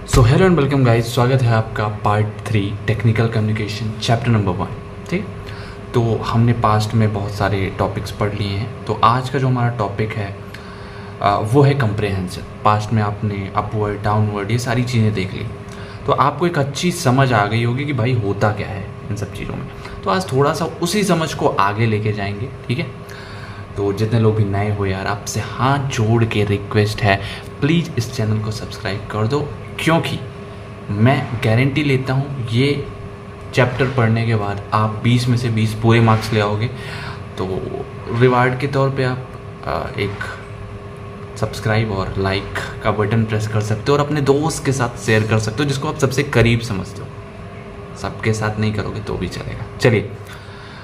So hello and welcome guys, स्वागत है आपका part 3 technical communication chapter number 1। ठीक, तो हमने पास्ट में बहुत सारे टॉपिक्स पढ़ लिए हैं। तो आज का जो हमारा टॉपिक है वो है कंप्रेहेंशन। पास्ट में आपने अपवर्ड डाउनवर्ड ये सारी चीज़ें देख ली, तो आपको एक अच्छी समझ आ गई होगी कि भाई होता क्या है इन सब चीज़ों में। तो आज थोड़ा सा उसी समझ को आगे लेके जाएंगे। ठीक है, तो जितने लोग भी नए हो यार, आपसे हाथ जोड़ के रिक्वेस्ट है, प्लीज़ इस चैनल को सब्सक्राइब कर दो, क्योंकि मैं गारंटी लेता हूँ ये चैप्टर पढ़ने के बाद आप 20 में से 20 पूरे मार्क्स ले आओगे। तो रिवार्ड के तौर पे आप एक सब्सक्राइब और लाइक का बटन प्रेस कर सकते हो और अपने दोस्त के साथ शेयर कर सकते हो जिसको आप सबसे करीब समझते हो। सबके साथ नहीं करोगे तो भी चलेगा। चलिए,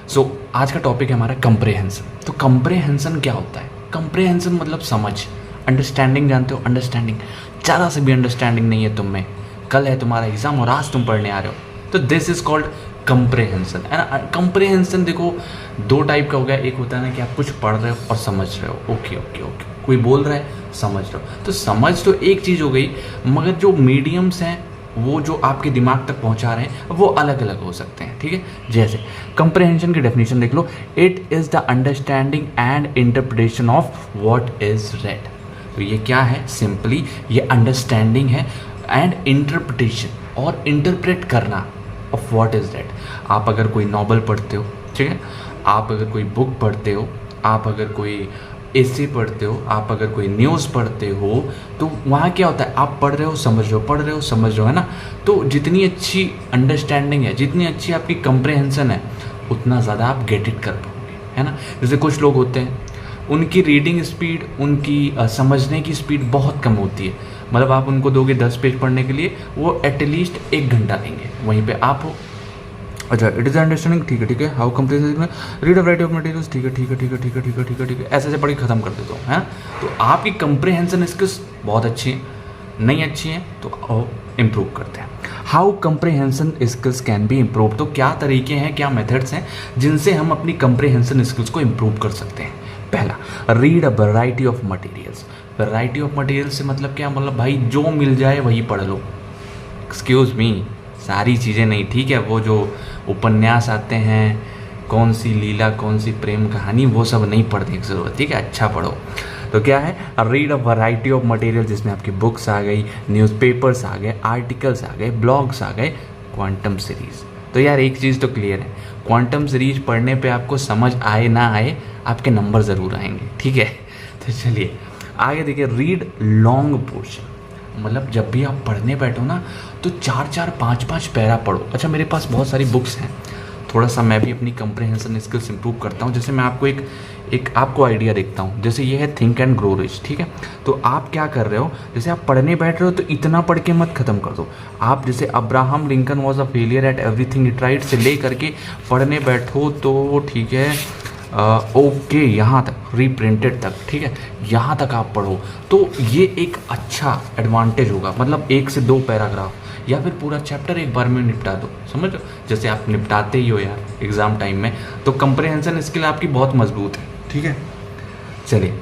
सो आज का टॉपिक है हमारा कंप्रेहेंशन। तो कंप्रेहेंशन क्या होता है? कंप्रेहेंशन मतलब समझ, अंडरस्टैंडिंग। जानते हो अंडरस्टैंडिंग? ज़रा से भी अंडरस्टैंडिंग नहीं है तुम में, कल है तुम्हारा एग्जाम और आज तुम पढ़ने आ रहे हो, तो दिस इज कॉल्ड कंप्रेहेंशन। है ना? कंप्रेहेंशन देखो दो टाइप का हो गया। एक होता है ना कि आप कुछ पढ़ रहे हो और समझ रहे हो, ओके ओके ओके, कोई बोल रहा है समझ रहे हो। तो समझ तो एक चीज़ हो गई, मगर जो मीडियम्स हैं वो जो आपके दिमाग तक पहुंचा रहे हैं वो अलग अलग हो सकते हैं। ठीक है, जैसे कंप्रेहेंशन की डेफिनेशन देख लो, it is the understanding and interpretation of what is read. तो ये क्या है? सिंपली ये अंडरस्टैंडिंग है एंड इंटरप्रिटेशन और इंटरप्रेट करना ऑफ व्हाट इज रेड। आप अगर कोई नॉवल पढ़ते हो, ठीक है, आप अगर कोई बुक पढ़ते हो, आप अगर कोई एसे पढ़ते हो, आप अगर कोई न्यूज़ पढ़ते हो, तो वहाँ क्या होता है? आप पढ़ रहे हो समझ रहे हो, पढ़ रहे हो समझ रहे हो, है ना? तो जितनी अच्छी अंडरस्टैंडिंग है, जितनी अच्छी आपकी कंप्रेहेंशन है, उतना ज़्यादा आप गेट इट कर पाओगे। है ना? जैसे कुछ लोग होते हैं, उनकी रीडिंग स्पीड, उनकी समझने की स्पीड बहुत कम होती है। मतलब आप उनको दोगे 10 पेज पढ़ने के लिए, वो एटलीस्ट 1 घंटा देंगे। वहीं पे आप हो, अच्छा इट इज़ अंडरस्टैंडिंग, ठीक है ठीक है, how comprehension read a variety of materials, ठीक है ठीक है ठीक है ठीक है ठीक है ठीक है ठीक है, ऐसे पढ़ के ख़त्म कर देता हूँ। है, तो आपकी कंप्रेहेंशन स्किल्स बहुत अच्छी हैं, नहीं अच्छी हैं तो इम्प्रूव करते हैं। How comprehension skills can be improve. तो क्या तरीके हैं, क्या मेथड्स हैं जिनसे हम अपनी कंप्रेहेंशन स्किल्स को इम्प्रूव कर सकते हैं? पहला, read a variety of materials. Variety of material से मतलब क्या? मतलब भाई जो मिल जाए वही पढ़ लो। एक्सक्यूज़ मी, सारी चीज़ें नहीं, ठीक है। वो जो उपन्यास आते हैं, कौन सी लीला कौन सी प्रेम कहानी, वो सब नहीं पढ़ने की ज़रूरत, ठीक है। अच्छा पढ़ो। तो क्या है? Read a variety of material, जिसमें आपकी बुक्स आ गई, न्यूज़पेपर्स आ गए, आर्टिकल्स आ गए, ब्लॉग्स आ गए, क्वांटम सीरीज़। तो यार एक चीज़ तो क्लियर है, क्वांटम सीरीज पढ़ने पे आपको समझ आए ना आए, आपके नंबर ज़रूर आएंगे, ठीक है। तो चलिए आगे देखिए, रीड लॉन्ग पोर्शन। मतलब जब भी आप पढ़ने बैठो ना, तो 4-4 5-5 पैरा पढ़ो। अच्छा, मेरे पास बहुत सारी बुक्स हैं, थोड़ा सा मैं भी अपनी कंप्रेहेंशन स्किल्स इंप्रूव करता हूँ। जैसे मैं आपको एक आपको आइडिया देखता हूँ। जैसे ये है थिंक एंड ग्रो रिच, ठीक है। तो आप क्या कर रहे हो, जैसे आप पढ़ने बैठ रहे हो तो इतना पढ़ के मत ख़त्म कर दो। आप जैसे Abraham Lincoln was a failure at everything he tried से ले करके पढ़ने बैठो तो ठीक है, ओके यहाँ तक, रीप्रिंटेड तक, ठीक है, यहाँ तक आप पढ़ो तो ये एक अच्छा एडवांटेज होगा। मतलब 1 से 2 पैराग्राफ या फिर पूरा चैप्टर एक बार में निपटा दो, समझ लो, जैसे आप निपटाते ही हो यार एग्ज़ाम टाइम में। तो कंप्रेहेंशन स्किल आपकी बहुत मजबूत है, ठीक है। चलिए,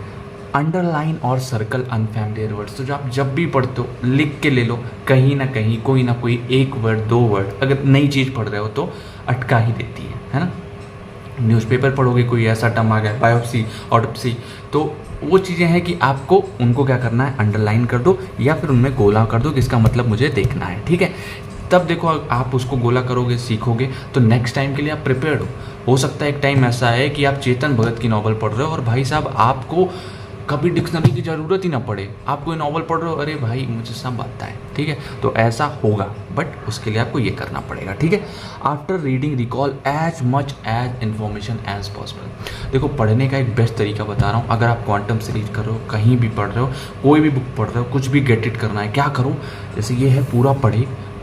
अंडरलाइन और सर्कल अनफैमिलियर वर्ड्स। तो जो आप जब भी पढ़ते हो लिख के ले लो, कहीं ना कहीं कोई ना कोई 1 वर्ड 2 वर्ड, अगर नई चीज़ पढ़ रहे हो तो अटका ही देती है ना। न्यूज़पेपर पढ़ोगे, कोई ऐसा टर्म आ गया, बायोप्सी, ऑटोप्सी, तो वो चीज़ें हैं कि आपको उनको क्या करना है, अंडरलाइन कर दो या फिर उनमें गोला कर दो कि इसका मतलब मुझे देखना है, ठीक है। तब देखो आप उसको गोला करोगे, सीखोगे, तो नेक्स्ट टाइम के लिए आप प्रिपेयर्ड हो सकता है एक टाइम ऐसा है कि आप चेतन भगत की नॉवल पढ़ रहे हो और भाई साहब आपको कभी डिक्शनरी की ज़रूरत ही ना पड़े, आप कोई नॉवल पढ़ रहे हो, अरे भाई मुझे सब आता है, ठीक है। तो ऐसा होगा, बट उसके लिए आपको ये करना पड़ेगा, ठीक है। After reading recall as much as information as possible. देखो पढ़ने का एक बेस्ट तरीका बता रहा हूँ। अगर आप क्वांटम सीरीज कर रहे हो, कहीं भी पढ़ रहे हो, कोई भी बुक पढ़ रहे हो, कुछ भी गेट इट करना है, क्या करूँ? जैसे ये है, पूरा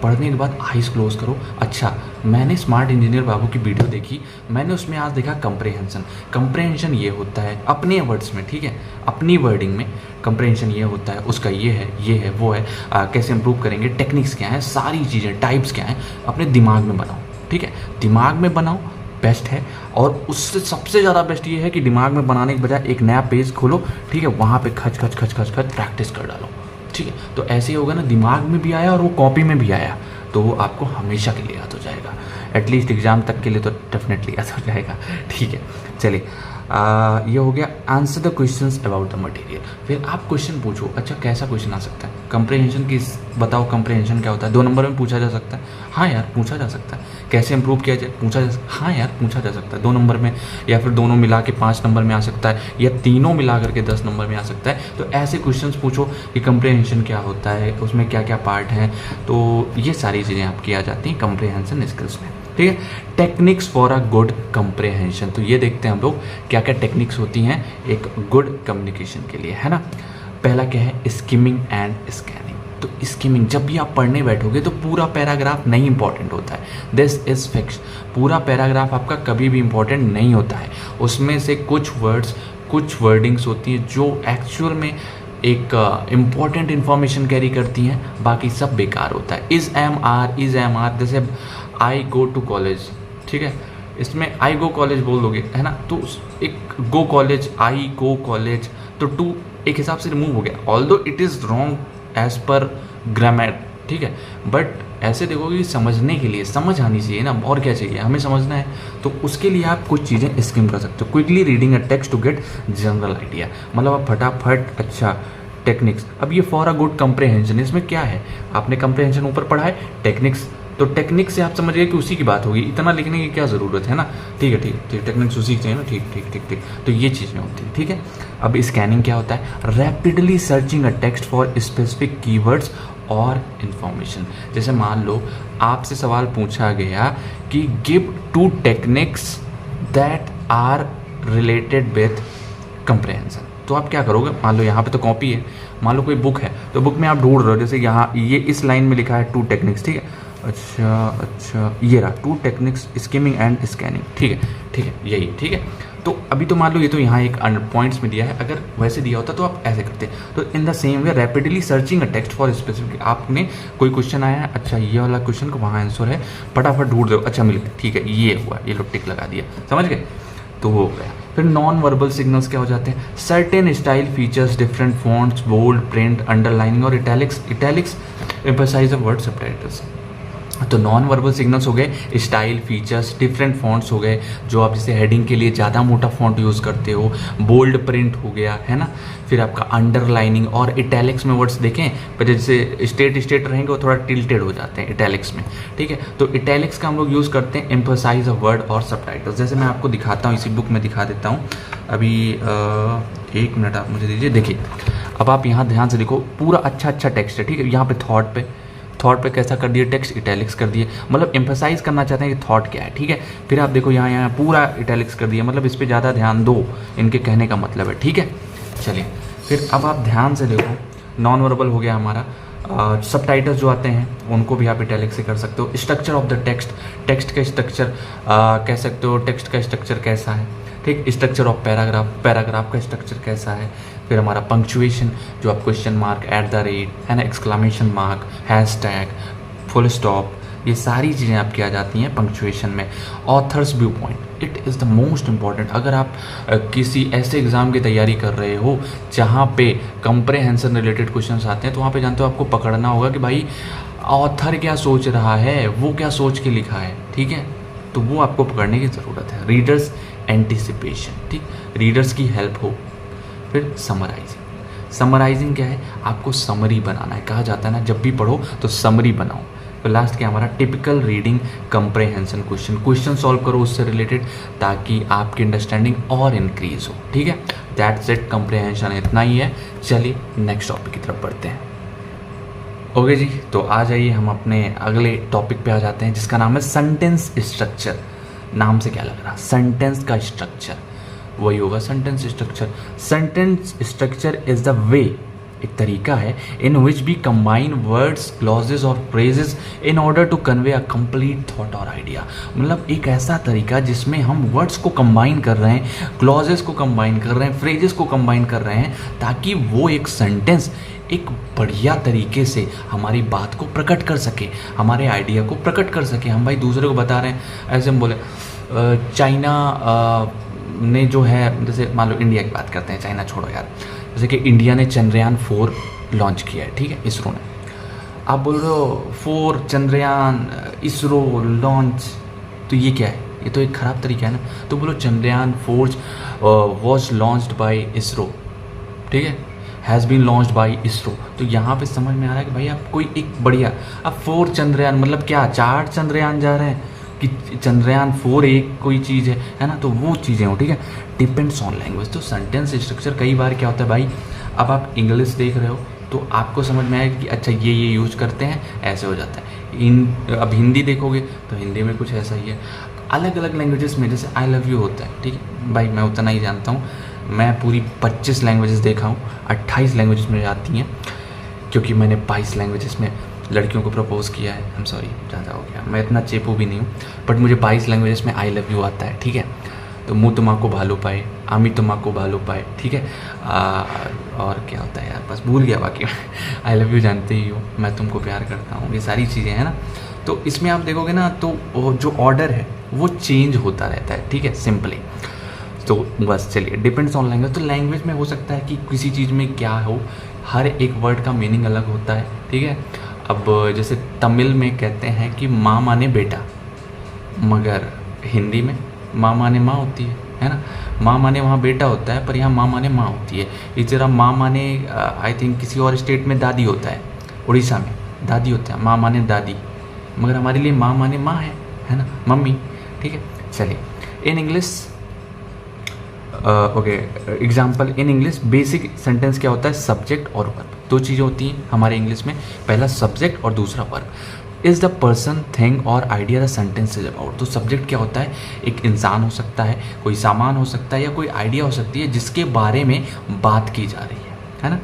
पढ़ने के बाद आइज़ क्लोज करो। अच्छा, मैंने स्मार्ट इंजीनियर बाबू की वीडियो देखी, मैंने उसमें आज देखा कंप्रेहेंशन। कंप्रेहेंशन ये होता है अपने वर्ड्स में, ठीक है, अपनी वर्डिंग में कंप्रेहेंशन ये होता है, उसका ये है वो है, कैसे इंप्रूव करेंगे, टेक्निक्स क्या है, सारी चीज़ें, टाइप्स क्या हैं, अपने दिमाग में बनाओ, ठीक है। दिमाग में बनाओ, बेस्ट है। और उससे सबसे ज़्यादा बेस्ट ये है कि दिमाग में बनाने के बजाय एक नया पेज खोलो, ठीक है, वहाँ पे खच खच खच खच खच प्रैक्टिस कर डालो। ठीक है, तो ऐसे ही होगा ना, दिमाग में भी आया और वो कॉपी में भी आया तो वो आपको हमेशा के लिए याद हो जाएगा, एटलीस्ट एग्ज़ाम तक के लिए तो डेफिनेटली याद हो जाएगा। ठीक है, चलिए ये हो गया answer the questions about the material. फिर आप क्वेश्चन पूछो, अच्छा कैसा क्वेश्चन आ सकता है, कंप्रहेंशन की बताओ, कंप्रहेंशन क्या होता है, 2 नंबर में पूछा जा सकता है, हाँ यार पूछा जा सकता है। कैसे इंप्रूव किया जाए, पूछा जा सकता है, हाँ यार पूछा जा सकता है 2 नंबर में, या फिर दोनों मिला के 5 नंबर में आ सकता है, या तीनों मिला करके 10 नंबर में आ सकता है। तो ऐसे क्वेश्चन पूछो कि कंप्रहेंशन क्या होता है, उसमें क्या क्या पार्ट हैं, तो ये सारी चीज़ें आपकी आ जाती हैं कंप्रहेंशन स्किल्स में। ठीक है, techniques for a good comprehension, तो ये देखते हैं हम लोग क्या क्या टेक्निक्स होती हैं एक गुड कम्युनिकेशन के लिए, है ना। पहला क्या है, स्किमिंग एंड स्कैनिंग। तो स्किमिंग, जब भी आप पढ़ने बैठोगे तो पूरा पैराग्राफ नहीं इंपॉर्टेंट होता है, दिस इज फिक्स। पूरा पैराग्राफ आपका कभी भी इंपॉर्टेंट नहीं होता है, उसमें से कुछ वर्ड्स, कुछ वर्डिंग्स होती हैं जो एक्चुअल में एक इम्पॉर्टेंट इन्फॉर्मेशन कैरी करती हैं, बाकी सब बेकार होता है। इज़ एम आर जैसे आई गो टू कॉलेज, ठीक है, इसमें आई गो कॉलेज बोल दोगे, है ना, तो एक go college, I go college, तो टू एक हिसाब से रिमूव हो गया, although it is wrong as per grammar, ठीक है, बट ऐसे देखोगे कि समझने के लिए समझ आनी चाहिए ना, और क्या चाहिए हमें समझना है, तो उसके लिए आप कुछ चीज़ें स्किम कर सकते हो। Quickly reading a text to get general idea, मतलब आप फटाफट, अच्छा टेक्निक्स, अब ये फॉर अ गुड कंप्रहेंशन, इसमें क्या है, आपने कंप्रहेंशन ऊपर पढ़ा है, टेक्निक्स, तो टेक्निक से आप समझिए कि उसी की बात होगी, इतना लिखने की क्या ज़रूरत है ना। ठीक है, ठीक ठीक, टेक्निक्स उसी चाहिए ना, ठीक ठीक ठीक ठीक, तो ये चीज़ें होती हैं। ठीक है, अब स्कैनिंग क्या होता है, rapidly searching a text for specific keywords और इन्फॉर्मेशन। जैसे मान लो आपसे सवाल पूछा गया कि give 2 techniques that are related with comprehension, तो आप क्या करोगे, मान लो यहाँ पे तो कॉपी है, मान लो कोई बुक है, तो बुक में आप ढूंढ रहे हो, जैसे यहाँ ये इस लाइन में लिखा है 2 टेक्निक्स, ठीक है, अच्छा ये रहा 2 टेक्निक्स स्किमिंग एंड स्कैनिंग, ठीक है यही, ठीक है। तो अभी तो मान लो ये तो यहाँ एक पॉइंट्स में दिया है, अगर वैसे दिया होता तो आप ऐसे करते, तो in the same way rapidly searching a text for specific, आपने कोई क्वेश्चन आया है, अच्छा ये वाला क्वेश्चन का वहाँ आंसर है, फटाफट ढूंढ दो, अच्छा मिल गया, ठीक है ये हुआ, ये लो टिक लगा दिया, समझ गए, तो वो हो गया। फिर नॉन वर्बल सिग्नल्स क्या हो जाते हैं, certain style features, different fonts, bold, print, underlining और italics emphasize the word subtitles. तो नॉन वर्बल सिग्नल्स हो गए, स्टाइल फीचर्स, डिफरेंट फॉन्ट्स हो गए, जो आप जैसे हेडिंग के लिए ज़्यादा मोटा फॉन्ट यूज़ करते हो, बोल्ड प्रिंट हो गया, है ना, फिर आपका अंडरलाइनिंग और इटैलिक्स में वर्ड्स देखें, पर जैसे स्टेट रहेंगे वो थोड़ा टिल्टेड हो जाते हैं इटैलिक्स में, ठीक है, तो इटैलिक्स का हम लोग यूज़ करते हैं एम्फसाइज अ वर्ड और सबटाइटल्स। जैसे मैं आपको दिखाता हूँ, इसी बुक में दिखा देता हूँ, अभी 1 मिनट आप मुझे दीजिए, देखिए अब आप यहाँ ध्यान से देखो, पूरा अच्छा टेक्स्ट है, ठीक है, यहाँ पे थॉट पे कैसा कर दिए, टेक्स्ट इटैलिक्स कर दिए, मतलब एम्फसाइज करना चाहते हैं कि थॉट क्या है, ठीक है। फिर आप देखो यहाँ पूरा इटैलिक्स कर दिया, मतलब इस पर ज़्यादा ध्यान दो, इनके कहने का मतलब है, ठीक है। चलिए फिर अब आप ध्यान से देखो, नॉन वर्बल हो गया हमारा, सबटाइटल्स जो आते हैं उनको भी आप इटैलिक्स से कर सकते हो। स्ट्रक्चर ऑफ द टेक्स्ट का स्ट्रक्चर कह सकते हो, टेक्स्ट का स्ट्रक्चर कैसा है, ठीक, स्ट्रक्चर ऑफ पैराग्राफ का स्ट्रक्चर कैसा है। फिर हमारा पंक्चुएशन, जो आप question mark, at the rate, है ना, exclamation mark, hashtag, full stop, ये सारी चीज़ें आपकी आ जाती हैं पंक्चुएशन में। Authors view point, it is the most important. अगर आप किसी ऐसे एग्ज़ाम की तैयारी कर रहे हो जहाँ पे कंप्रहेंशन रिलेटेड क्वेश्चन आते हैं, तो वहाँ पे जानते हो आपको पकड़ना होगा कि भाई ऑथर क्या सोच रहा है, वो क्या सोच के लिखा है, ठीक है, तो वो आपको पकड़ने की ज़रूरत है। रीडर्स एंटिसिपेशन, ठीक, रीडर्स की हेल्प हो। फिर समराइजिंग क्या है, आपको समरी बनाना है, कहा जाता है ना जब भी पढ़ो तो समरी बनाओ। फिर लास्ट क्या हमारा typical reading comprehension question solve करो उससे रिलेटेड, ताकि आपकी अंडरस्टैंडिंग और इंक्रीज हो, ठीक है। दैट्स इट, कंप्रहेंशन इतना ही है। चलिए नेक्स्ट टॉपिक की तरफ बढ़ते हैं। ओके जी, तो आ जाइए हम अपने अगले टॉपिक पे आ जाते हैं, जिसका नाम है सेंटेंस स्ट्रक्चर। नाम से क्या लग रहा, सेंटेंस का स्ट्रक्चर, वही होगा sentence structure. Sentence structure is the way, एक तरीका है, in which we combine words, clauses और phrases in order to convey a complete thought और आइडिया। मतलब एक ऐसा तरीका जिसमें हम वर्ड्स को कंबाइन कर रहे हैं, क्लॉजेस को कंबाइन कर रहे हैं, फ्रेजेस को कंबाइन कर रहे हैं, ताकि वो एक सेंटेंस एक बढ़िया तरीके से हमारी बात को प्रकट कर सके, हमारे आइडिया को प्रकट कर सके। हम भाई दूसरे को बता रहे हैं, ऐसे हम बोले चाइना ने जो है, जैसे मान लो इंडिया की बात करते हैं, चाइना छोड़ो यार, जैसे कि इंडिया ने चंद्रयान 4 लॉन्च किया है, ठीक है, इसरो ने। आप बोल रहे हो 4 चंद्रयान इसरो लॉन्च, तो ये क्या है? ये तो एक ख़राब तरीका है ना। तो बोलो Chandrayaan 4 was launched by ISRO, ठीक है, has been launched by ISRO. तो यहाँ पे समझ में आ रहा है कि भाई आप कोई एक बढ़िया, अब 4 चंद्रयान मतलब क्या 4 चंद्रयान जा रहे हैं कि चंद्रयान 4 एक कोई चीज़ है ना, तो वो चीज़ें हो, ठीक है। Depends on language. तो सेंटेंस स्ट्रक्चर कई बार क्या होता है भाई, अब आप इंग्लिश देख रहे हो तो आपको समझ में आएगा कि अच्छा ये यूज़ करते हैं, ऐसे हो जाता है। अब हिंदी देखोगे तो हिंदी में कुछ ऐसा ही है। अलग अलग लैंग्वेजेस में जैसे आई लव यू होता है, ठीक है भाई, मैं उतना ही जानता हूँ। मैं पूरी 25 लैंग्वेजेस देखा हूँ, 28 लैंग्वेजेस में आती हैं, क्योंकि मैंने 22 लैंग्वेजेस में लड़कियों को प्रपोज़ किया है। आई एम सॉरी, ज़्यादा हो गया, मैं इतना चेपू भी नहीं हूँ, बट मुझे 22 लैंग्वेजेस में आई लव यू आता है, ठीक है। तो मुँह तुम्हाको भालू पाए, आमी तुम्हाको भालू पाए, ठीक है। और क्या होता है यार, बस भूल गया बाकी आई लव यू जानते ही हो, मैं तुमको प्यार करता हूँ, ये सारी चीज़ें हैं ना। तो इसमें आप देखोगे ना तो वो जो ऑर्डर है वो चेंज होता रहता है, ठीक है, सिंपली। तो बस चलिए, डिपेंड्स ऑन लैंग्वेज। तो लैंग्वेज में हो सकता है कि किसी चीज़ में क्या हो, हर एक वर्ड का मीनिंग अलग होता है, ठीक है। अब जैसे तमिल में कहते हैं कि माँ माने बेटा, मगर हिंदी में माँ माने माँ होती है ना। माँ माने वहाँ बेटा होता है, पर यहाँ माँ माने माँ होती है। इस तरह माँ माने आई थिंक किसी और स्टेट में दादी होता है, उड़ीसा में दादी होता है, माँ माने दादी, मगर हमारे लिए माँ माने माँ है ना, मम्मी, ठीक है। चलिए, in English okay, example in English basic sentence क्या होता है, सब्जेक्ट और वर्ब। 2 चीज़ें होती हैं हमारे इंग्लिश में, पहला सब्जेक्ट और दूसरा verb. Is the person thing और idea the sentence is about. तो सब्जेक्ट क्या होता है, एक इंसान हो सकता है, कोई सामान हो सकता है, या कोई आइडिया हो सकती है जिसके बारे में बात की जा रही है ना।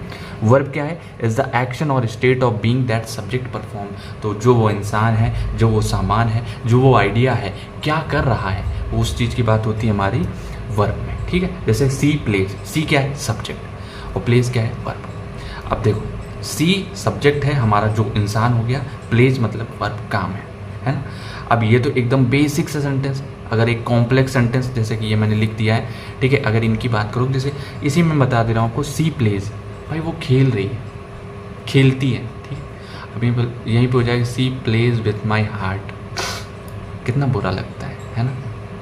वर्ब क्या है, इज़ द एक्शन और state of being that subject perform. तो जो वो इंसान है, जो वो सामान है, जो वो आइडिया है, क्या कर रहा है, वो उस चीज़ की बात होती है हमारी वर्ब में, ठीक है। जैसे सी प्लेज, सी क्या है, सब्जेक्ट, और प्लेज क्या है, वर्ब। अब देखो, सी सब्जेक्ट है हमारा, जो इंसान हो गया, प्लेज मतलब वर्ब, काम है ना। अब ये तो एकदम बेसिक सा सेंटेंस। अगर एक कॉम्प्लेक्स सेंटेंस जैसे कि ये मैंने लिख दिया है, ठीक है, अगर इनकी बात करूँ, जैसे इसी में बता दे रहा हूँ आपको, सी प्लेज, भाई वो खेल रही है, खेलती है, ठीक है। अभी यहीं पे हो जाएगा, सी प्लेज विथ माई हार्ट, कितना बुरा लगता है ना।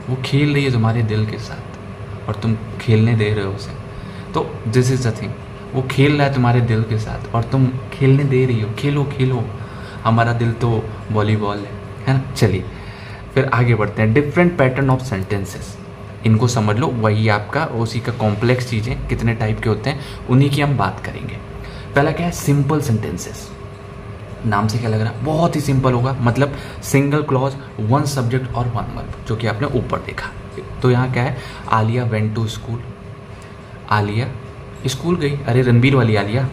वो खेल रही है तुम्हारे दिल के साथ और तुम खेलने दे रहे हो उसे। तो दिस इज़ द थिंग, वो खेल रहा है तुम्हारे दिल के साथ और तुम खेलने दे रही हो, खेलो खेलो, हमारा दिल तो वॉलीबॉल है ना। चलिए फिर आगे बढ़ते हैं, डिफरेंट पैटर्न ऑफ सेंटेंसेस, इनको समझ लो, वही आपका उसी का कॉम्प्लेक्स चीज़ें कितने टाइप के होते हैं उन्हीं की हम बात करेंगे। पहला क्या है, सिंपल सेंटेंसेस। नाम से क्या लग रहा है, बहुत ही सिंपल होगा, मतलब सिंगल क्लॉज, 1 सब्जेक्ट और 1 वर्ब, जो कि आपने ऊपर देखा। तो यहाँ क्या है, Alia went to school, Alia school गई। अरे रणवीर वाली Alia,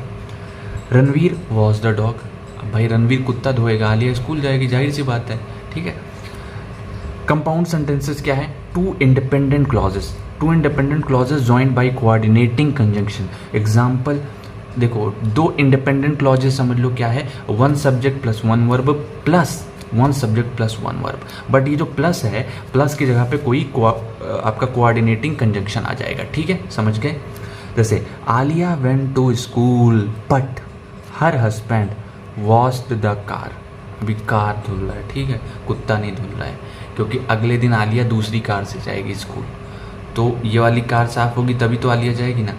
Ranveer was the dog. अब भाई रणवीर कुत्ता धोएगा, आलिया स्कूल जाएगी, जाहिर सी बात है, ठीक है। कंपाउंड सेंटेंसेस क्या है, 2 independent clauses, 2 independent clauses joined by coordinating conjunction. Example देखो, 2 इंडिपेंडेंट क्लॉजेस समझ लो क्या है, 1 subject plus 1 verb plus 1 subject plus 1 verb. But ये जो प्लस है, प्लस की जगह पे कोई आपका कोऑर्डिनेटिंग कंजंक्शन आ जाएगा, ठीक है, समझ गए। जैसे Alia went to school but her husband washed the car. अभी कार धुल रहा है, ठीक है, कुत्ता नहीं धुल रहा है, क्योंकि अगले दिन आलिया दूसरी कार से जाएगी स्कूल, तो ये वाली कार साफ होगी तभी तो आलिया जाएगी ना।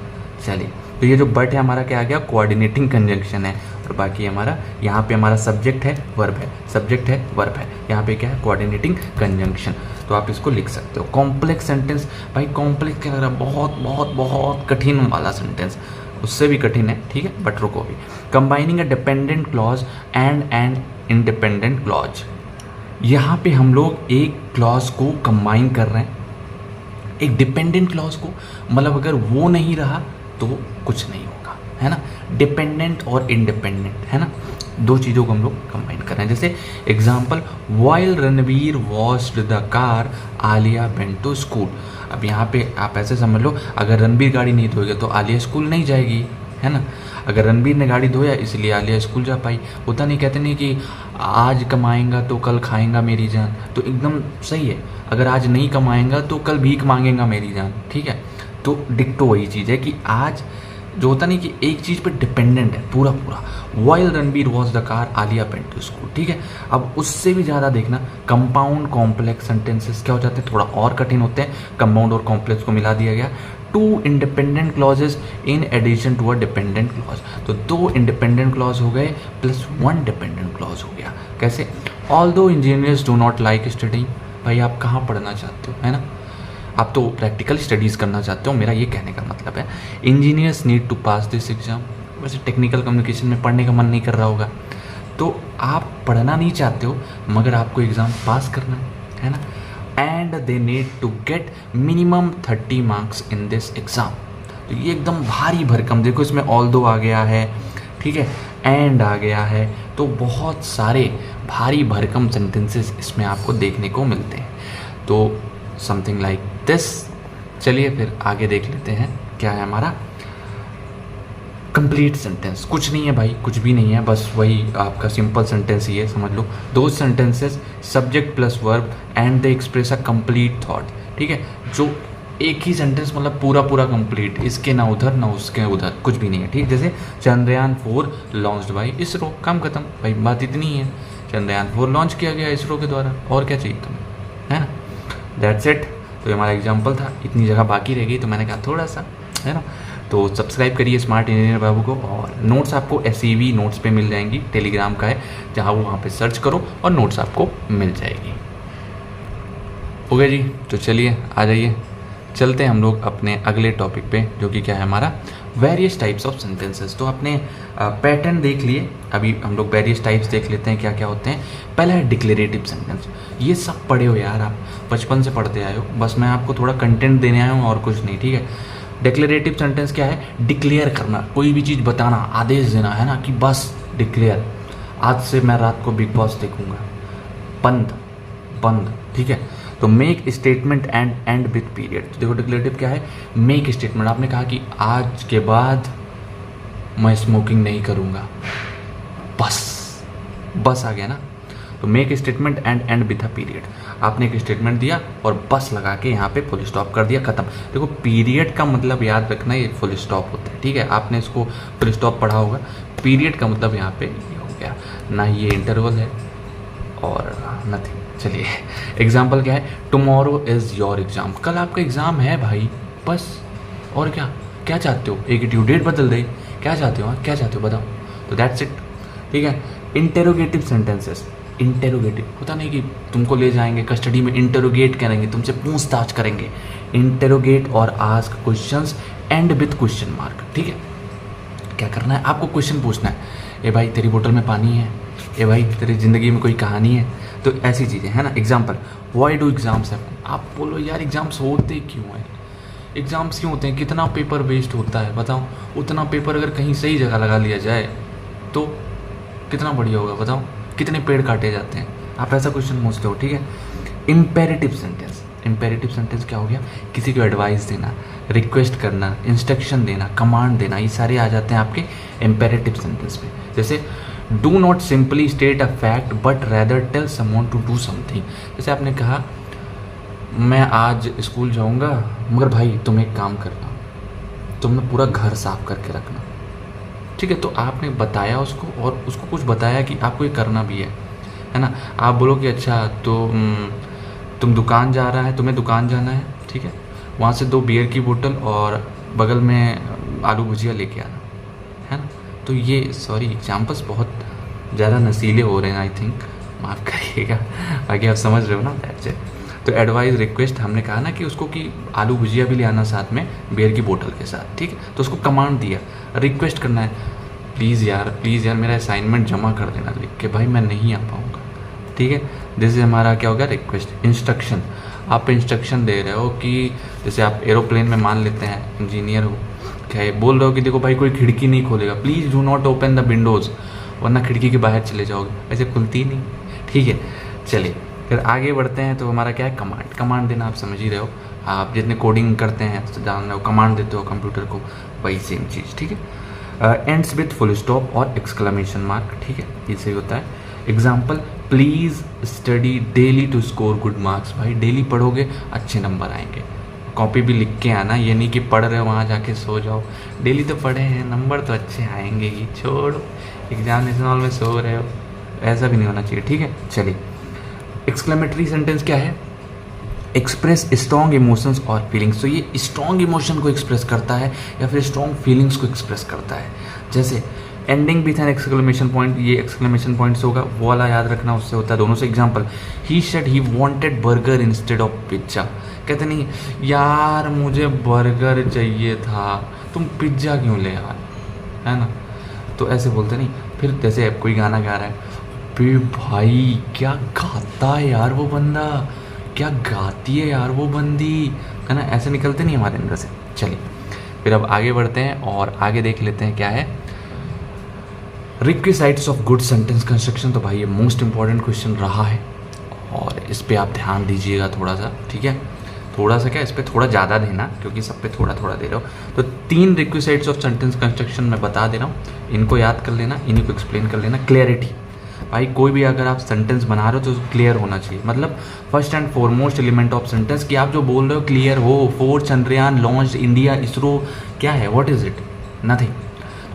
चलिए, तो ये जो बट है हमारा क्या आ गया, कोऑर्डिनेटिंग कंजंक्शन है, और बाकी हमारा यहाँ पे हमारा सब्जेक्ट है वर्ब है, सब्जेक्ट है वर्ब है, यहाँ पे क्या है, कोऑर्डिनेटिंग कंजंक्शन। तो आप इसको लिख सकते हो। कॉम्प्लेक्स सेंटेंस, भाई कॉम्प्लेक्स क्या लग रहा है, बहुत बहुत बहुत कठिन वाला सेंटेंस, उससे भी कठिन है, ठीक है, बट रुको भी। Combining a dependent clause and independent clause, यहाँ पे हम लोग एक क्लॉज को कंबाइन कर रहे हैं एक डिपेंडेंट क्लॉज को, मतलब अगर वो नहीं रहा तो कुछ नहीं होगा, है ना। डिपेंडेंट और इंडिपेंडेंट, है ना, 2 चीज़ों को हम लोग कंबाइन कर रहे हैं। जैसे example, while Ranveer washed the car Alia went to school. अब यहाँ पे आप ऐसे समझ लो, अगर रणवीर गाड़ी नहीं धोएगा तो आलिया स्कूल नहीं जाएगी, है ना। अगर रणवीर ने गाड़ी धोया इसलिए आलिया स्कूल जा पाई। होता नहीं, कहते नहीं कि आज कमाएंगा तो कल खाएंगा मेरी जान, तो एकदम सही है, अगर आज नहीं कमाएंगा तो कल भीख मांगेगा मेरी जान, ठीक है। तो डिक्टो वही चीज़ है कि आज जो होता नहीं कि एक चीज़ पे डिपेंडेंट है पूरा पूरा। While Ranbir was the car Alia went to school, ठीक है। अब उससे भी ज़्यादा देखना, कंपाउंड कॉम्प्लेक्स सेंटेंसेस क्या हो जाते हैं, थोड़ा और कठिन होते हैं। कंपाउंड और कॉम्प्लेक्स को मिला दिया गया। 2 independent clauses in addition to a dependent clause, तो 2 इंडिपेंडेंट क्लॉज हो गए प्लस 1 डिपेंडेंट क्लॉज हो गया। कैसे? Although engineers do not like studying, भाई आप कहाँ पढ़ना चाहते हो, है ना, आप तो प्रैक्टिकल स्टडीज़ करना चाहते हो, मेरा ये कहने का मतलब है। Engineers need to pass this exam, वैसे टेक्निकल कम्युनिकेशन में पढ़ने का मन नहीं कर रहा होगा, तो आप पढ़ना नहीं चाहते हो मगर आपको एग्ज़ाम पास करना है ना। And they need to get minimum 30 marks in this exam, तो ये एकदम भारी भरकम, देखो इसमें ऑल्दो आ गया है, ठीक है, एंड आ गया है, तो बहुत सारे भारी भरकम सेंटेंसेस इसमें आपको देखने को मिलते हैं। तो समथिंग लाइक दिस। चलिए फिर आगे देख लेते हैं क्या है हमारा कंप्लीट सेंटेंस। कुछ नहीं है भाई, कुछ भी नहीं है, बस वही आपका सिंपल सेंटेंस ही है, समझ लो। दो sentences subject plus verb and they express a complete thought, ठीक है, जो एक ही सेंटेंस मतलब पूरा पूरा कंप्लीट, इसके ना उधर ना उसके उधर, कुछ भी नहीं है, ठीक। जैसे चंद्रयान 4 लॉन्च्ड बाय इसरो, काम खत्म भाई, बात इतनी ही है, चंद्रयान 4 लॉन्च किया गया इसरो के द्वारा, और क्या चाहिए तुम्हें, है ना, दैट्स इट। तो ये हमारा एग्जाम्पल था, इतनी जगह बाकी रह गई तो मैंने कहा थोड़ा सा, है ना। तो सब्सक्राइब करिए स्मार्ट इंजीनियर बाबू को, और नोट्स आपको SEV नोट्स पे मिल जाएंगी, टेलीग्राम का है, जहाँ वहाँ पे सर्च करो और नोट्स आपको मिल जाएगी। ओके जी, तो चलिए आ जाइए, चलते हैं हम लोग अपने अगले टॉपिक पे, जो कि क्या है हमारा वेरियस टाइप्स ऑफ सेंटेंसेस। तो आपने पैटर्न देख लिए, अभी हम लोग वेरियस टाइप्स देख लेते हैं क्या क्या होते हैं। पहला है डिक्लेरेटिव सेंटेंस, ये सब पढ़े हो यार, आप बचपन से पढ़ते आए हो, बस मैं आपको थोड़ा कंटेंट देने आया हूँ और कुछ नहीं, ठीक है। डिक्लेरेटिव सेंटेंस क्या है? डिक्लेयर करना, कोई भी चीज़ बताना, आदेश देना, है ना, कि बस डिक्लेयर, आज से मैं रात को बिग बॉस देखूंगा, बंद बंद, ठीक है। तो make statement and and with period. तो देखो डिक्लेरेटिव क्या है? मेक स्टेटमेंट, आपने कहा कि आज के बाद मैं स्मोकिंग नहीं करूँगा, बस आ गया ना। तो make statement and and with a period, आपने एक स्टेटमेंट दिया और बस लगा के यहाँ पे फुल स्टॉप कर दिया, खत्म। देखो पीरियड का मतलब याद रखना, ये फुल स्टॉप होता है, ठीक है, आपने इसको फुल स्टॉप पढ़ा होगा। पीरियड का मतलब यहाँ पे ये हो गया ना, ये इंटरवल है और नथिंग। चलिए एग्जाम्पल क्या है? टुमारो इज़ योर एग्ज़ाम, कल आपका एग्ज़ाम है भाई, बस। और क्या क्या चाहते हो? एक ड्यू डेट बदल दे, क्या चाहते हो? क्या चाहते हो बताओ? तो दैट्स इट, ठीक है। इंटेरोगेटिव सेंटेंसेस, इंटेरोगेटिव होता नहीं कि तुमको ले जाएंगे कस्टडी में, इंटेरोगेट करेंगे, तुमसे पूछताछ करेंगे। इंटेरोगेट और ask questions and with question mark, ठीक है। क्या करना है? आपको क्वेश्चन पूछना है, ए भाई तेरी बोतल में पानी है, ए भाई तेरी ज़िंदगी में कोई कहानी है, तो ऐसी चीज़ें, है ना। Example, why do exams happen, आप बोलो यार एग्जाम्स होते क्यों हैं, एग्जाम्स क्यों होते हैं, कितना पेपर वेस्ट होता है बताओ। उतना पेपर अगर कहीं सही जगह लगा लिया जाए तो कितना बढ़िया होगा बताओ, कितने पेड़ काटे जाते हैं। आप ऐसा क्वेश्चन पूछते हो, ठीक है। इम्पेरेटिव सेंटेंस, इम्पेरेटिव सेंटेंस क्या हो गया? किसी को एडवाइस देना, रिक्वेस्ट करना, इंस्ट्रक्शन देना, कमांड देना, ये सारे आ जाते हैं आपके इम्पेरेटिव सेंटेंस में। जैसे do not simply state a fact but rather tell someone to do something. जैसे आपने कहा मैं आज स्कूल जाऊंगा मगर भाई तुम एक काम करना, तुमने पूरा घर साफ करके रखना, ठीक है। तो आपने बताया उसको और उसको कुछ बताया कि आपको ये करना भी है ना। आप बोलो कि अच्छा तो तुम दुकान जा रहा है, तुम्हें दुकान जाना है, ठीक है, वहाँ से 2 बियर की बोतल और बगल में आलू भुजिया लेके आना, है ना। तो ये सॉरी एग्जाम्पल्स बहुत ज़्यादा नशीले हो रहे हैं, आई थिंक, माफ़ करिएगा, बाकी आप समझ रहे हो ना, दैट्स इट। तो एडवाइस रिक्वेस्ट हमने कहा ना कि उसको कि आलू भुजिया भी ले आना साथ में बियर की बोतल के साथ, ठीक है। तो उसको कमांड दिया, रिक्वेस्ट करना है, प्लीज़ यार मेरा असाइनमेंट जमा कर देना लिख के, भाई मैं नहीं आ पाऊँगा, ठीक है। जैसे हमारा क्या हो गया? रिक्वेस्ट। इंस्ट्रक्शन, आप इंस्ट्रक्शन दे रहे हो कि जैसे आप एरोप्लेन में मान लेते हैं इंजीनियर हो, क्या है, बोल रहे हो कि देखो भाई कोई खिड़की नहीं खोलेगा, please do not open the Windows, वरना खिड़की के बाहर चले जाओगे, ऐसे खुलती ही नहीं, ठीक है। चलिए फिर आगे बढ़ते हैं। तो हमारा क्या है? कमांड। कमांड देना आप समझ ही रहे हो, आप जितने कोडिंग करते हैं तो जान रहे हो, कमांड देते हो कंप्यूटर को, वही सेम चीज़, ठीक है। एंड्स विथ फुल स्टॉप और एक्सक्लेमेशन मार्क, ठीक है, ये सही होता है। Example, please study daily to score good marks, भाई डेली पढ़ोगे अच्छे नंबर आएंगे, कॉपी भी लिख के आना, ये नहीं कि पढ़ रहे हो वहाँ जाके सो जाओ। डेली तो पढ़े हैं, नंबर तो अच्छे आएंगे ही, छोड़ो एग्जामिनेशन हॉल में सो रहे हो, ऐसा भी नहीं होना चाहिए, ठीक है। चलिए, एक्सक्लेमेटरी सेंटेंस क्या है? एक्सप्रेस स्ट्रॉन्ग इमोशंस और फीलिंग्स। तो ये स्ट्रॉन्ग इमोशन को एक्सप्रेस करता है या फिर स्ट्रॉन्ग फीलिंग्स को एक्सप्रेस करता है। जैसे ending with an exclamation point, ये एक्सक्लेमेशन पॉइंट से होगा, वो वाला याद रखना, उससे होता है दोनों से। Example, he said he wanted burger instead of pizza. कहते नहीं यार मुझे बर्गर चाहिए था, तुम पिज्ज़ा क्यों ले आए, है ना, तो ऐसे बोलते नहीं। फिर जैसे कोई गाना गा रहा है, बे भाई क्या गाता है यार वो बंदा, क्या गाती है यार वो बंदी, है ना, ऐसे निकलते नहीं हमारे अंदर से। चलिए फिर अब आगे बढ़ते हैं और आगे देख लेते हैं क्या है रिक्विसाइट्स ऑफ गुड सेंटेंस कंस्ट्रक्शन। तो भाई ये मोस्ट इंपॉर्टेंट क्वेश्चन रहा है और इस पे आप ध्यान दीजिएगा थोड़ा सा, ठीक है। थोड़ा सा क्या, इस पे थोड़ा ज़्यादा देना, क्योंकि सब पे थोड़ा थोड़ा दे रहे हो। तो 3 रिक्विसाइट्स ऑफ सेंटेंस कंस्ट्रक्शन मैं बता दे रहा हूँ, इनको याद कर लेना, इन्हीं को एक्सप्लेन कर लेना। क्लियरिटी, भाई कोई भी अगर आप सेंटेंस बना रहे हो तो क्लियर होना चाहिए, मतलब first and foremost element of sentence कि आप जो बोल रहे हो क्लियर हो। 4 चंद्रयान लॉन्च इंडिया, इसरो क्या है, what is it, nothing.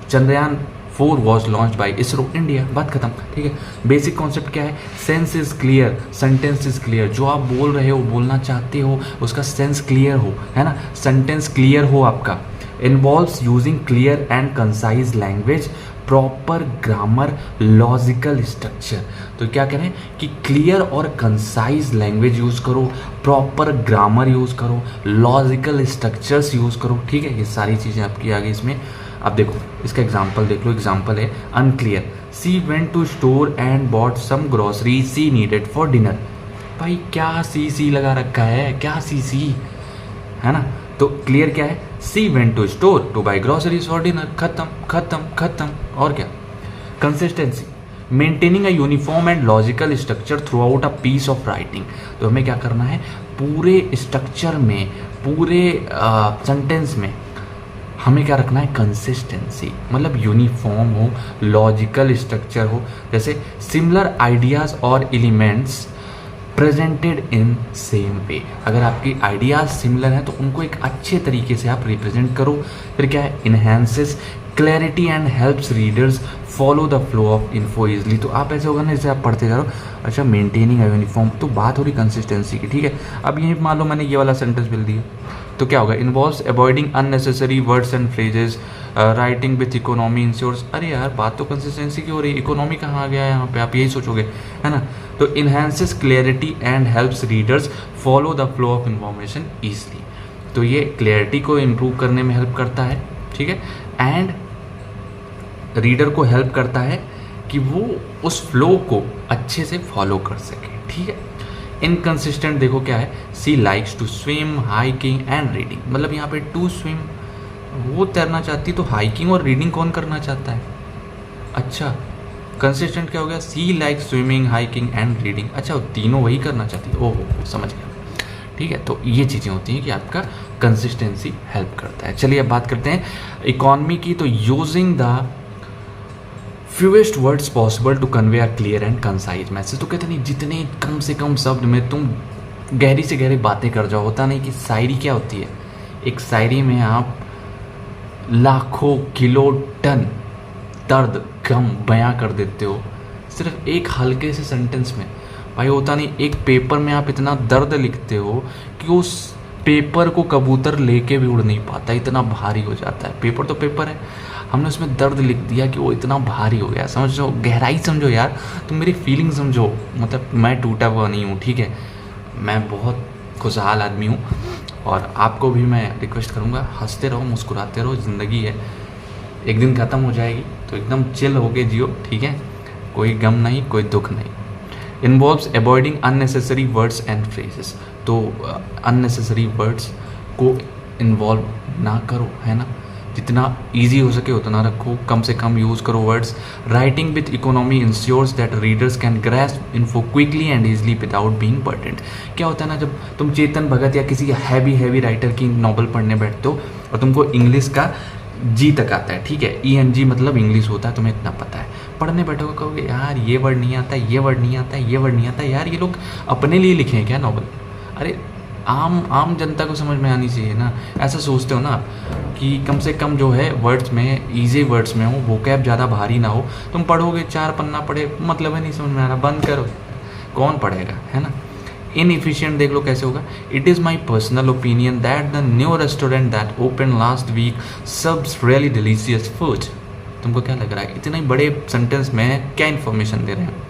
Chandrayaan 4 was launch by ISRO India, बात खत्म, ठीक है। बेसिक कॉन्सेप्ट क्या है, sense is clear, sentence is clear. जो आप बोल रहे हो, बोलना चाहते हो, उसका सेंस क्लियर हो, है ना, सेंटेंस क्लियर हो आपका। Involves using clear and concise language, proper grammar, logical structure. तो क्या कह रहे हैं कि क्लियर और कंसाइज लैंग्वेज यूज़ करो, प्रॉपर ग्रामर यूज़ करो, लॉजिकल स्ट्रक्चर्स यूज़ करो, ठीक है। ये सारी चीज़ें आपकी आ गई इसमें। अब देखो इसका एग्जाम्पल देख लो। एग्जाम्पल है unclear, she went to store and bought some grocery she needed for dinner. भाई क्या सी लगा रखा है, क्या सी, है ना। तो क्लियर क्या है, she went to store to buy groceries for dinner, खत्म खत्म खत्म। और क्या, consistency, maintaining a uniform and logical structure throughout a piece of writing. तो हमें क्या करना है, पूरे स्ट्रक्चर में, पूरे सेंटेंस में हमें क्या रखना है, कंसिस्टेंसी, मतलब यूनिफॉर्म हो, लॉजिकल स्ट्रक्चर हो। जैसे सिमिलर आइडियाज़ और elements presented in same way, अगर आपकी आइडियाज सिमिलर हैं तो उनको एक अच्छे तरीके से आप रिप्रेजेंट करो। फिर क्या है, enhances clarity and helps readers follow the flow of info easily. तो आप ऐसे होगा ना, जैसे आप पढ़ते जा रहे हो, अच्छा मेंटेनिंग यूनिफॉर्म, तो बात हो रही कंसिस्टेंसी की, ठीक है। अब यही मान लो मैंने ये वाला सेंटेंस बिल दिया, तो क्या होगा, involves avoiding unnecessary words and phrases, writing with economy ensures. अरे यार बात तो कंसिस्टेंसी की हो रही है, इकोनॉमी कहाँ आ गया है यहाँ पे, आप यही सोचोगे, है ना। तो enhances clarity and helps readers follow the flow of information easily. तो ये क्लैरिटी को इम्प्रूव करने में हेल्प करता है, ठीक है, एंड रीडर को हेल्प करता है कि वो उस फ्लो को अच्छे से फॉलो कर सके, ठीक है। इनकंसिस्टेंट देखो क्या है, she likes to swim, hiking and reading. मतलब यहाँ पे टू स्विम, वो तैरना चाहती, तो हाइकिंग और रीडिंग कौन करना चाहता है। अच्छा कंसिस्टेंट क्या हो गया, she like swimming, hiking and reading. अच्छा वो तीनों वही करना चाहती है, ओहो समझ गया, ठीक है। तो ये चीज़ें होती हैं कि आपका कंसिस्टेंसी हेल्प करता है। चलिए अब बात करते हैं इकोनॉमी की। तो using the fewest words possible to convey a clear and concise message. तो कहते नहीं जितने कम से कम शब्द में तुम गहरी से गहरी बातें कर जाओ। होता नहीं कि शायरी क्या होती है, एक शायरी में आप लाखों किलो टन दर्द गम बयां कर देते हो सिर्फ एक हल्के से सेंटेंस में। भाई होता नहीं, एक पेपर में आप इतना दर्द लिखते हो कि उस पेपर को कबूतर लेके भी उड़ नहीं पाता, इतना भारी हो जाता है। पेपर तो पेपर है, हमने उसमें दर्द लिख दिया कि वो इतना भारी हो गया। समझो, गहराई समझो यार, तुम मेरी फीलिंग समझो। मतलब मैं टूटा हुआ नहीं हूँ, ठीक है, मैं बहुत खुशहाल आदमी हूँ। और आपको भी मैं रिक्वेस्ट करूँगा, हंसते रहो, मुस्कुराते रहो, ज़िंदगी है, एक दिन ख़त्म हो जाएगी, तो एकदम चिल होके जियो, ठीक है, कोई गम नहीं, कोई दुख नहीं। Involves avoiding unnecessary words and phrases. तो अननेसेसरी वर्ड्स को इन्वॉल्व ना करो, है ना, जितना इजी हो सके उतना रखो, कम से कम यूज़ करो words. Writing with economy ensures that readers can grasp info quickly and easily without being burdened. क्या होता है ना, जब तुम चेतन भगत या किसी हैवी राइटर की नॉवल पढ़ने बैठते हो और तुमको इंग्लिश का जी तक आता है, ठीक है, ENG मतलब इंग्लिश होता है, तुम्हें इतना पता है, पढ़ने बैठोगे कहोगे यार ये वर्ड नहीं आता, ये वर्ड नहीं आता, ये वर्ड नहीं आता, यार ये लोग अपने लिए लिखे हैं क्या नॉवल। अरे आम जनता को समझ में आनी चाहिए ना। ऐसा सोचते हो ना आप कि कम से कम जो है वर्ड्स में, ईजी वर्ड्स में हो, वोकैब ज़्यादा भारी ना हो। तुम पढ़ोगे 4 पन्ना पढ़े, मतलब है नहीं समझ में आ रहा, बंद करो, कौन पढ़ेगा, है ना। इनएफिशिएंट देख लो कैसे होगा। It is my personal opinion that the new restaurant that open last week serves really delicious food. तुमको क्या लग रहा है इतने बड़े सेंटेंस में क्या इन्फॉर्मेशन दे रहे हैं।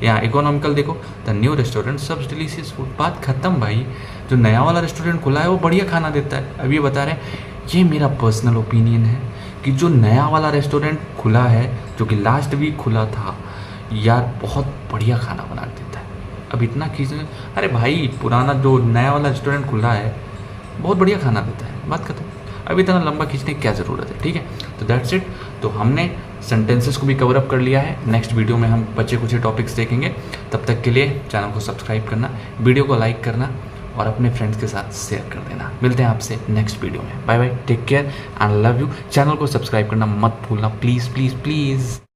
यहाँ इकोनॉमिकल देखो, the new restaurant serves delicious food, बात खत्म भाई। जो नया वाला रेस्टोरेंट खुला है वो बढ़िया खाना देता है। अब ये बता रहे हैं, ये मेरा पर्सनल ओपिनियन है कि जो नया वाला रेस्टोरेंट खुला है, जो कि लास्ट वीक खुला था, यार बहुत बढ़िया खाना बना देता है। अब इतना खींचने, अरे भाई पुराना जो नया वाला रेस्टोरेंट खुला है बहुत बढ़िया खाना देता है, बात खत्म। अब इतना लंबा खींचने की क्या ज़रूरत है, ठीक है। तो दैट्स इट। तो हमने सेंटेंसेस को भी कवर अप कर लिया है। नेक्स्ट वीडियो में हम बचे कुछ टॉपिक्स देखेंगे। तब तक के लिए चैनल को सब्सक्राइब करना, वीडियो को लाइक करना और अपने फ्रेंड्स के साथ शेयर कर देना। मिलते हैं आपसे नेक्स्ट वीडियो में। Bye bye, take care and love you. Channel को सब्सक्राइब करना मत भूलना, प्लीज़ प्लीज़ प्लीज़।